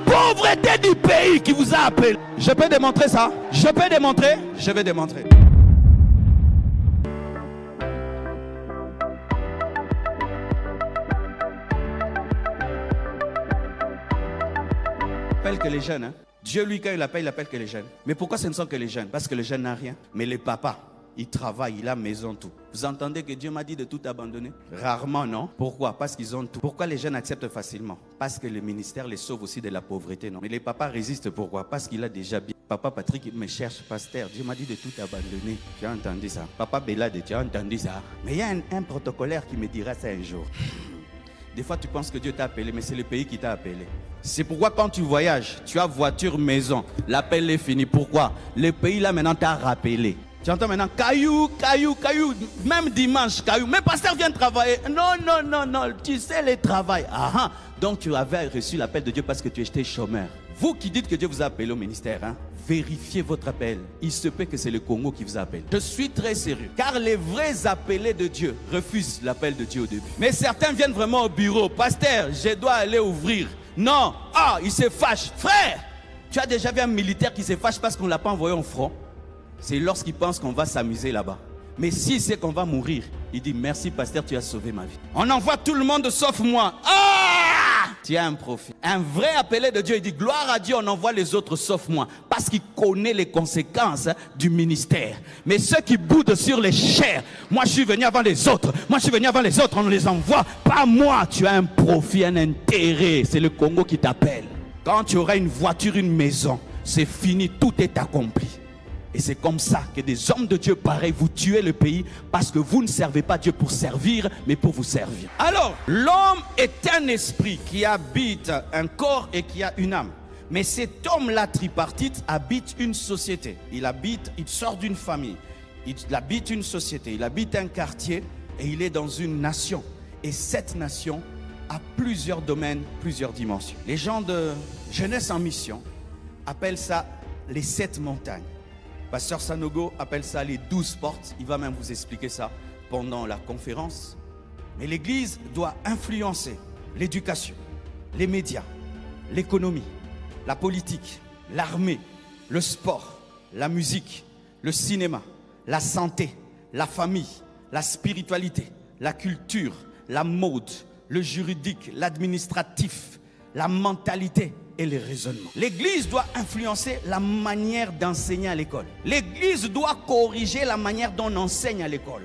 pauvreté du pays qui vous a appelé. Je peux démontrer ça? Je peux démontrer? Je vais démontrer. Appelle que les jeunes, hein? Dieu, lui, quand il appelle que les jeunes. Mais pourquoi ce ne sont que les jeunes? Parce que les jeunes n'ont rien. Mais les papas, ils travaillent, ils ont maison, tout. Vous entendez que Dieu m'a dit de tout abandonner? Rarement, non? Pourquoi? Parce qu'ils ont tout. Pourquoi les jeunes acceptent facilement? Parce que le ministère les sauve aussi de la pauvreté, non? Mais les papas résistent, pourquoi? Parce qu'il a déjà bien. Papa Patrick, il me cherche, pasteur. Dieu m'a dit de tout abandonner. Tu as entendu ça? Papa Bélade, tu as entendu ça? Mais il y a un protocolaire qui me dira ça un jour. Des fois, tu penses que Dieu t'a appelé, mais c'est le pays qui t'a appelé. C'est pourquoi quand tu voyages, tu as voiture, maison, l'appel est fini. Pourquoi? Le pays là maintenant t'a rappelé. Tu entends maintenant caillou, même dimanche, caillou. Mais pasteur vient travailler. Non, tu sais le travail. Ah, donc tu avais reçu l'appel de Dieu parce que tu étais chômeur. Vous qui dites que Dieu vous a appelé au ministère, vérifiez votre appel. Il se peut que c'est le Congo qui vous appelle. Je suis très sérieux. Car les vrais appelés de Dieu refusent l'appel de Dieu au début. Mais certains viennent vraiment au bureau. Pasteur, je dois aller ouvrir. Non. Il se fâche. Frère, tu as déjà vu un militaire qui se fâche parce qu'on ne l'a pas envoyé au front? C'est lorsqu'il pense qu'on va s'amuser là-bas. Mais s'il sait qu'on va mourir, il dit merci pasteur, tu as sauvé ma vie. On envoie tout le monde sauf moi. Tu as un profit. Un vrai appelé de Dieu, il dit gloire à Dieu, on envoie les autres sauf moi. Parce qu'il connaît les conséquences du ministère. Mais ceux qui boudent sur les chairs, moi je suis venu avant les autres, on les envoie. Pas moi, tu as un profit, un intérêt. C'est le Congo qui t'appelle. Quand tu auras une voiture, une maison, c'est fini, tout est accompli. Et c'est comme ça que des hommes de Dieu pareils, vous tuez le pays parce que vous ne servez pas Dieu pour servir, mais pour vous servir. Alors, l'homme est un esprit qui habite un corps et qui a une âme. Mais cet homme-là, tripartite, habite une société. Il sort d'une famille. Il habite une société, il habite un quartier et il est dans une nation. Et cette nation a plusieurs domaines, plusieurs dimensions. Les gens de Jeunesse en Mission appellent ça les 7 montagnes. Pasteur Sanogo appelle ça les 12 portes. Il va même vous expliquer ça pendant la conférence. Mais l'Église doit influencer l'éducation, les médias, l'économie, la politique, l'armée, le sport, la musique, le cinéma, la santé, la famille, la spiritualité, la culture, la mode, le juridique, l'administratif, la mentalité et les raisonnements. L'Église doit influencer la manière d'enseigner à l'école. L'Église doit corriger la manière dont on enseigne à l'école.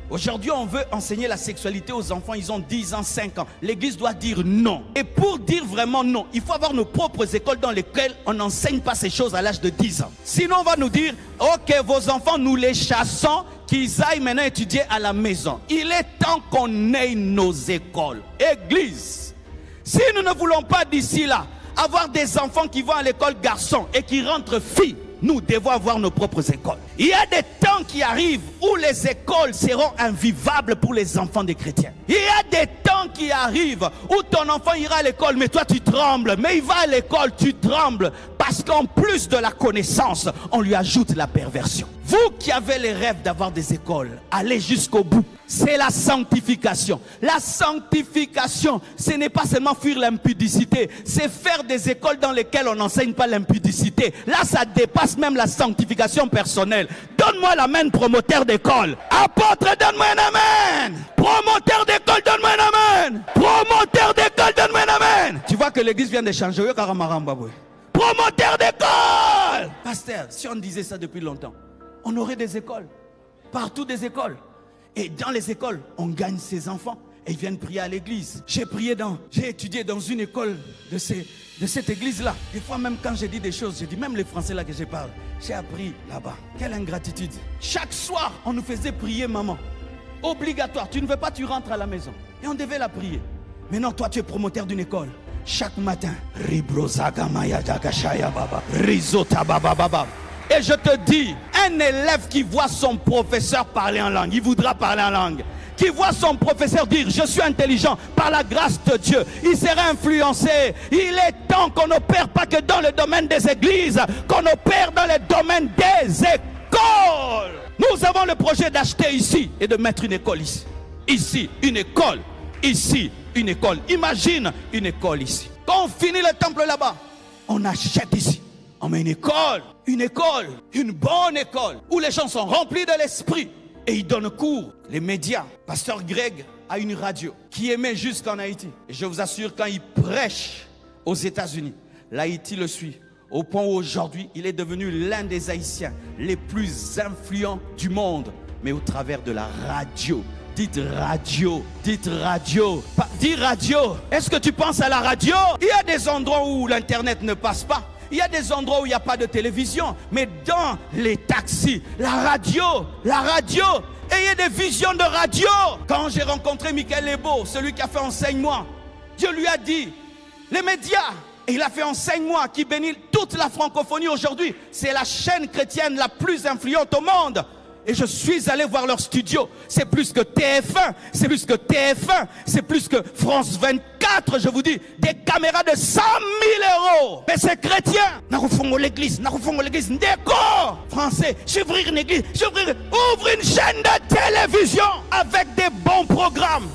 Aujourd'hui, on veut enseigner la sexualité aux enfants, ils ont 10 ans, 5 ans. L'Église doit dire non. Et pour dire vraiment non, il faut avoir nos propres écoles dans lesquelles on n'enseigne pas ces choses à l'âge de 10 ans. Sinon, on va nous dire, ok, vos enfants, nous les chassons, qu'ils aillent maintenant étudier à la maison. Il est temps qu'on ait nos écoles. Église, si nous ne voulons pas d'ici là avoir des enfants qui vont à l'école garçons et qui rentrent filles, nous devons avoir nos propres écoles. Il y a des temps qui arrivent où les écoles seront invivables pour les enfants des chrétiens. Il y a des temps qui arrivent où ton enfant ira à l'école, mais toi tu trembles. Mais il va à l'école, tu trembles. Parce qu'en plus de la connaissance, on lui ajoute la perversion. Vous qui avez les rêves d'avoir des écoles, allez jusqu'au bout. C'est la sanctification. La sanctification, ce n'est pas seulement fuir l'impudicité, c'est faire des écoles dans lesquelles on n'enseigne pas l'impudicité. Là, ça dépasse même la sanctification personnelle. Donne-moi l'amen, promoteur d'école. Apôtre, donne-moi un amen. Promoteur d'école, donne-moi un amen. Promoteur d'école, donne-moi un amen. Tu vois que l'église vient de changer. Promoteur d'école. Pasteur, si on disait ça depuis longtemps, on aurait des écoles. Partout des écoles. Et dans les écoles, on gagne ses enfants et ils viennent prier à l'église. J'ai étudié dans une école de cette église-là. Des fois, même quand j'ai dit des choses, j'ai dit, même les Français là que je parle, j'ai appris là-bas. Quelle ingratitude. Chaque soir, on nous faisait prier maman. Obligatoire. Tu ne veux pas, tu rentres à la maison. Et on devait la prier. Mais non, toi, tu es promoteur d'une école. Chaque matin, et je te dis, un élève qui voit son professeur parler en langue, il voudra parler en langue. Qui voit son professeur dire, je suis intelligent, par la grâce de Dieu, il sera influencé. Il est temps qu'on n'opère pas que dans le domaine des églises, qu'on opère dans le domaine des écoles. Nous avons le projet d'acheter ici et de mettre une école ici. Ici, une école. Ici, une école. Imagine une école ici. Quand on finit le temple là-bas, on achète ici. On met une école, une bonne école, où les gens sont remplis de l'esprit. Et ils donnent cours. Les médias, Pasteur Greg a une radio qui émet jusqu'en Haïti. Et je vous assure, quand il prêche aux États-Unis, l'Haïti le suit. Au point où aujourd'hui, il est devenu l'un des Haïtiens les plus influents du monde. Mais au travers de la radio. Dites radio, dites radio. Dis radio. Est-ce que tu penses à la radio? Il y a des endroits où l'internet ne passe pas. Il y a des endroits où il n'y a pas de télévision. Mais dans les taxis, la radio. Ayez des visions de radio. Quand j'ai rencontré Michael Lebo, celui qui a fait Enseigne-moi, Dieu lui a dit, les médias, et il a fait Enseigne-moi qui bénit toute la francophonie aujourd'hui. C'est la chaîne chrétienne la plus influente au monde. Et je suis allé voir leur studio. C'est plus que TF1, c'est plus que TF1, c'est plus que France 24, je vous dis. Des caméras de 100 000 €. Mais c'est chrétien. Narufongo l'église, d'accord. Français, j'ouvrir une église, ouvre une chaîne de télévision avec des bons programmes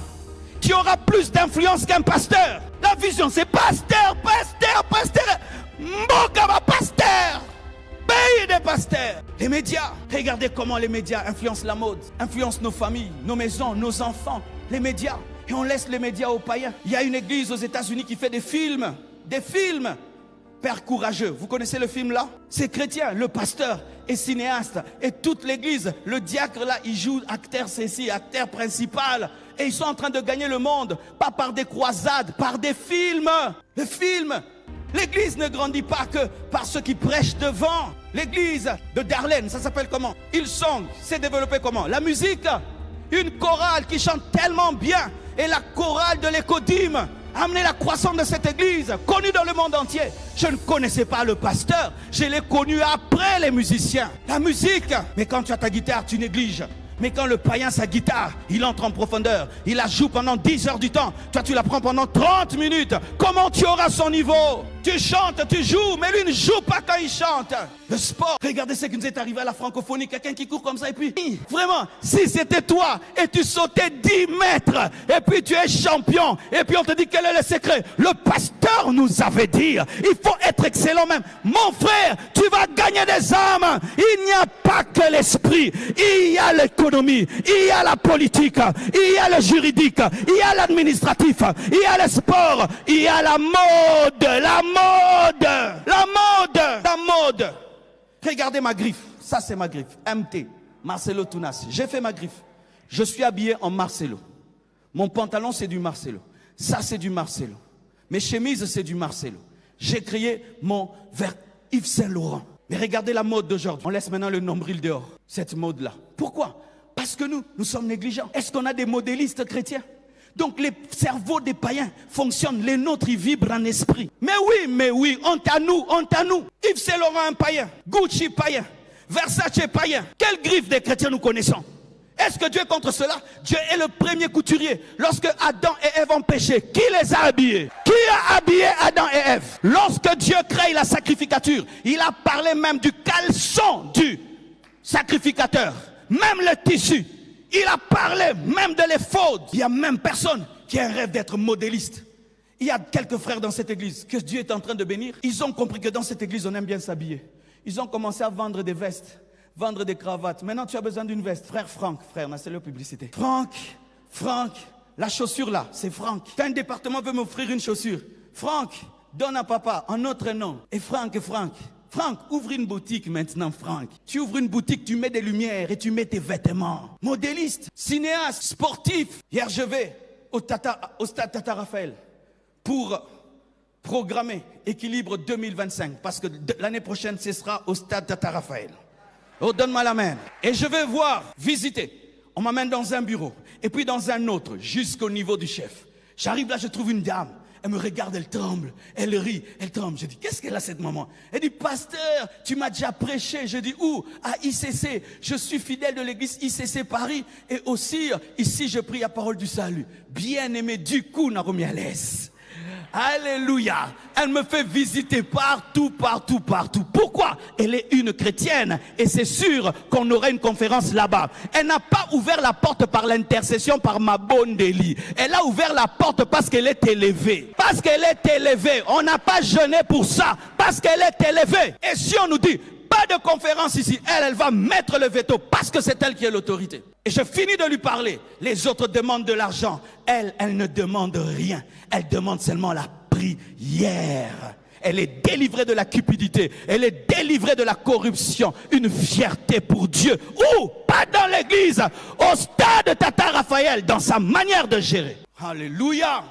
qui aura plus d'influence qu'un pasteur. La vision, c'est pasteur. Mbokaba pasteur. Pays des pasteurs. Les médias, regardez comment les médias influencent la mode, influencent nos familles, nos maisons, nos enfants. Les médias, et on laisse les médias aux païens. Il y a une église aux États-Unis qui fait des films. Père courageux, vous connaissez le film là? C'est chrétien, le pasteur est cinéaste. Et toute l'église, le diacre là, il joue acteur ceci, acteur principal. Et ils sont en train de gagner le monde, pas par des croisades, par des films. Le film. L'église ne grandit pas que par ceux qui prêchent devant. L'église de Darlene, ça s'appelle comment? Hillsong, s'est développé comment? La musique, une chorale qui chante tellement bien. Et la chorale de l'Écodim a amené la croissance de cette église, connue dans le monde entier. Je ne connaissais pas le pasteur, je l'ai connu après les musiciens. La musique, mais quand tu as ta guitare, tu négliges. Mais quand le païen, sa guitare, il entre en profondeur, il la joue pendant 10 heures du temps. Toi, tu la prends pendant 30 minutes. Comment tu auras son niveau? Tu chantes, tu joues, mais lui ne joue pas quand il chante. Le sport, regardez ce qui nous est arrivé à la francophonie. Quelqu'un qui court comme ça et puis, vraiment, si c'était toi et tu sautais 10 mètres et puis tu es champion et puis on te dit quel est le secret? Le pasteur nous avait dit, il faut être excellent même. Mon frère, tu vas gagner des âmes. Il n'y a pas que l'esprit, il y a l'économie, il y a la politique, il y a le juridique, il y a l'administratif, il y a le sport, il y a la mode, la mode. Regardez ma griffe, ça c'est ma griffe, MT, Marcelo Tunas. J'ai fait ma griffe, je suis habillé en Marcelo. Mon pantalon c'est du Marcelo, ça c'est du Marcelo. Mes chemises c'est du Marcelo. J'ai créé mon vers Yves Saint Laurent. Mais regardez la mode d'aujourd'hui. On laisse maintenant le nombril dehors, cette mode-là. Pourquoi? Parce que nous sommes négligents. Est-ce qu'on a des modélistes chrétiens? Donc les cerveaux des païens fonctionnent, les nôtres ils vibrent en esprit. Mais oui, honte à nous. Yves Saint Laurent un païen, Gucci païen, Versace païen. Quelle griffe des chrétiens nous connaissons? Est-ce que Dieu est contre cela? Dieu est le premier couturier. Lorsque Adam et Ève ont péché, qui les a habillés? Qui a habillé Adam et Ève? Lorsque Dieu crée la sacrificature, il a parlé même du caleçon du sacrificateur, même le tissu. Il a parlé même de l'éphod. Il y a même personne qui a un rêve d'être modéliste. Il y a quelques frères dans cette église que Dieu est en train de bénir. Ils ont compris que dans cette église, on aime bien s'habiller. Ils ont commencé à vendre des vestes, vendre des cravates. Maintenant, tu as besoin d'une veste. Frère Franck, c'est la publicité. Franck, la chaussure là, c'est Franck. Quand un département veut m'offrir une chaussure, Franck, donne à papa un autre nom. Et Franck, ouvre une boutique maintenant, Franck. Tu ouvres une boutique, tu mets des lumières et tu mets tes vêtements. Modéliste, cinéaste, sportif. Hier, je vais au stade Tata Raphaël pour programmer Équilibre 2025. Parce que l'année prochaine, ce sera au stade Tata Raphaël. Oh, donne-moi la main. Et je vais visiter. On m'amène dans un bureau et puis dans un autre, jusqu'au niveau du chef. J'arrive là, je trouve une dame. Elle me regarde, elle tremble, elle rit, elle tremble. Je dis, qu'est-ce qu'elle a cette maman? Elle dit, pasteur, tu m'as déjà prêché. Je dis, où? À ICC. Je suis fidèle de l'église ICC Paris. Et aussi, ici, je prie la parole du salut. Bien aimé, du coup, Naromi Alès. Alléluia. Elle me fait visiter partout, partout, partout. Pourquoi? Elle est une chrétienne et c'est sûr qu'on aurait une conférence là-bas. Elle n'a pas ouvert la porte par l'intercession par ma bonne Délie. Elle a ouvert la porte parce qu'elle est élevée. Parce qu'elle est élevée. On n'a pas jeûné pour ça. Parce qu'elle est élevée. Et si on nous dit, pas de conférence ici, elle va mettre le veto parce que c'est elle qui est l'autorité. Et je finis de lui parler. Les autres demandent de l'argent. Elle ne demande rien. Elle demande seulement la prière. Elle est délivrée de la cupidité. Elle est délivrée de la corruption. Une fierté pour Dieu. Ou pas dans l'église, au stade Tata Raphaël, dans sa manière de gérer. Alléluia.